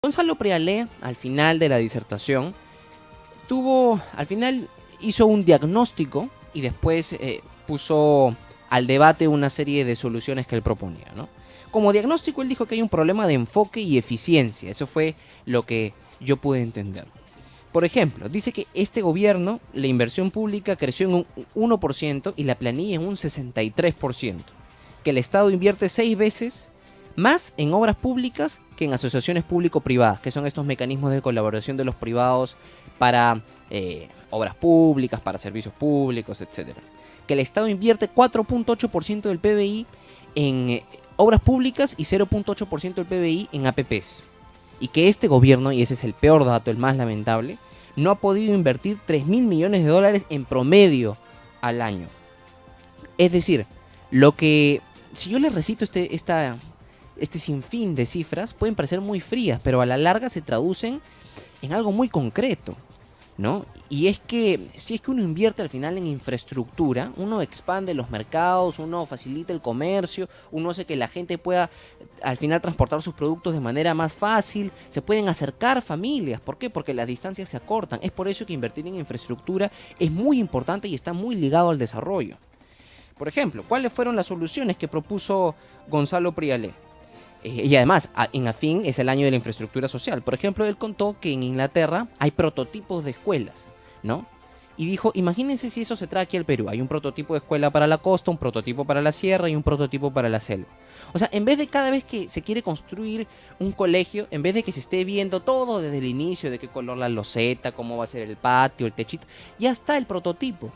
Gonzalo Prealé, al final de la disertación, hizo un diagnóstico y después puso al debate una serie de soluciones que él proponía, ¿no? Como diagnóstico, él dijo que hay un problema de enfoque y eficiencia. Eso fue lo que yo pude entender. Por ejemplo, dice que este gobierno, la inversión pública creció en un 1% y la planilla en un 63%. Que el Estado invierte 6 veces más en obras públicas que en asociaciones público-privadas, que son estos mecanismos de colaboración de los privados para obras públicas, para servicios públicos, etc. Que el Estado invierte 4.8% del PBI en obras públicas y 0.8% del PBI en APPs. Y que este gobierno, y ese es el peor dato, el más lamentable, no ha podido invertir 3.000 millones de dólares en promedio al año. Es decir, si yo les recito este sinfín de cifras, pueden parecer muy frías, pero a la larga se traducen en algo muy concreto, ¿no? Y es que si es que uno invierte al final en infraestructura, uno expande los mercados, uno facilita el comercio, uno hace que la gente pueda al final transportar sus productos de manera más fácil, se pueden acercar familias. ¿Por qué? Porque las distancias se acortan. Es por eso que invertir en infraestructura es muy importante y está muy ligado al desarrollo. Por ejemplo, ¿cuáles fueron las soluciones que propuso Gonzalo Prealé? Y además, en Afín es el año de la infraestructura social. Por ejemplo, él contó que en Inglaterra hay prototipos de escuelas, ¿no? Y dijo, imagínense si eso se trae aquí al Perú. Hay un prototipo de escuela para la costa, un prototipo para la sierra y un prototipo para la selva. O sea, en vez de cada vez que se quiere construir un colegio, en vez de que se esté viendo todo desde el inicio, de qué color la loseta, cómo va a ser el patio, el techito, ya está el prototipo.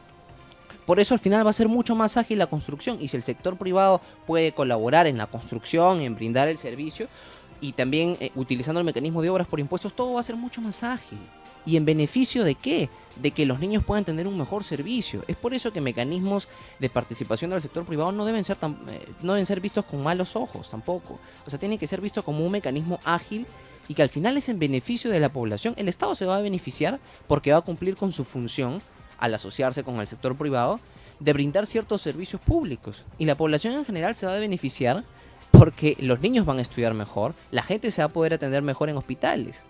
Por eso al final va a ser mucho más ágil la construcción, y si el sector privado puede colaborar en la construcción, en brindar el servicio y también utilizando el mecanismo de obras por impuestos, todo va a ser mucho más ágil. ¿Y en beneficio de qué? De que los niños puedan tener un mejor servicio. Es por eso que mecanismos de participación del sector privado no deben ser vistos con malos ojos tampoco. O sea, tienen que ser vistos como un mecanismo ágil y que al final es en beneficio de la población. El Estado se va a beneficiar porque va a cumplir con su función al asociarse con el sector privado, de brindar ciertos servicios públicos. Y la población en general se va a beneficiar porque los niños van a estudiar mejor, la gente se va a poder atender mejor en hospitales,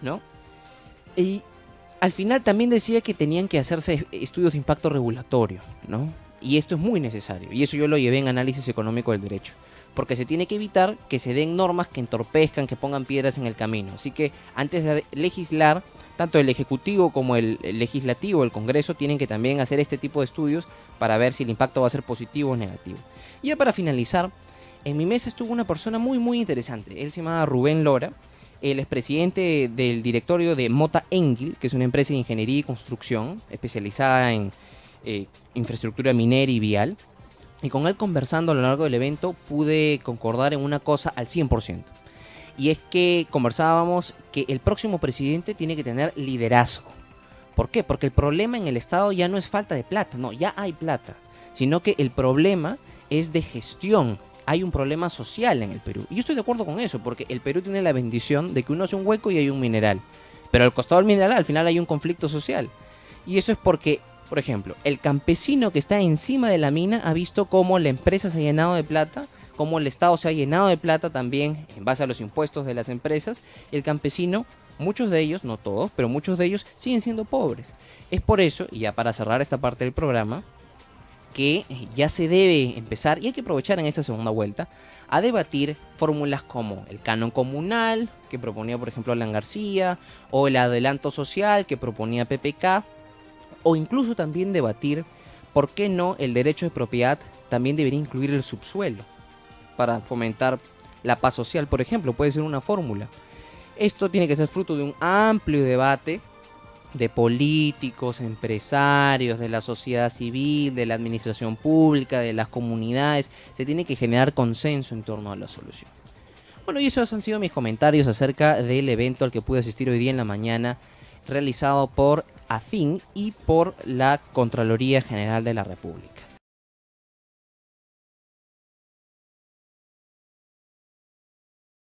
¿no? Y al final también decía que tenían que hacerse estudios de impacto regulatorio, ¿no? Y esto es muy necesario, y eso yo lo llevé en análisis económico del derecho, porque se tiene que evitar que se den normas que entorpezcan, que pongan piedras en el camino. Así que antes de legislar, tanto el Ejecutivo como el Legislativo, el Congreso, tienen que también hacer este tipo de estudios para ver si el impacto va a ser positivo o negativo. Y ya para finalizar, en mi mesa estuvo una persona muy muy interesante. Él se llama Rubén Lora. Él es presidente del directorio de Mota Engil, que es una empresa de ingeniería y construcción especializada en infraestructura minera y vial. Y con él, conversando a lo largo del evento, pude concordar en una cosa al 100%. Y es que conversábamos que el próximo presidente tiene que tener liderazgo. ¿Por qué? Porque el problema en el Estado ya no es falta de plata, no, ya hay plata. Sino que el problema es de gestión. Hay un problema social en el Perú. Y yo estoy de acuerdo con eso, porque el Perú tiene la bendición de que uno hace un hueco y hay un mineral. Pero al costado del mineral al final hay un conflicto social. Y eso es porque, por ejemplo, el campesino que está encima de la mina ha visto cómo la empresa se ha llenado de plata, cómo el Estado se ha llenado de plata también en base a los impuestos de las empresas. El campesino, muchos de ellos, no todos, pero muchos de ellos siguen siendo pobres. Es por eso, y ya para cerrar esta parte del programa, que ya se debe empezar, y hay que aprovechar en esta segunda vuelta, a debatir fórmulas como el canon comunal, que proponía por ejemplo Alan García, o el adelanto social, que proponía PPK, o incluso también debatir por qué no el derecho de propiedad también debería incluir el subsuelo, para fomentar la paz social, por ejemplo, puede ser una fórmula. Esto tiene que ser fruto de un amplio debate de políticos, empresarios, de la sociedad civil, de la administración pública, de las comunidades. Se tiene que generar consenso en torno a la solución. Bueno, y esos han sido mis comentarios acerca del evento al que pude asistir hoy día en la mañana, realizado por Afín y por la Contraloría General de la República.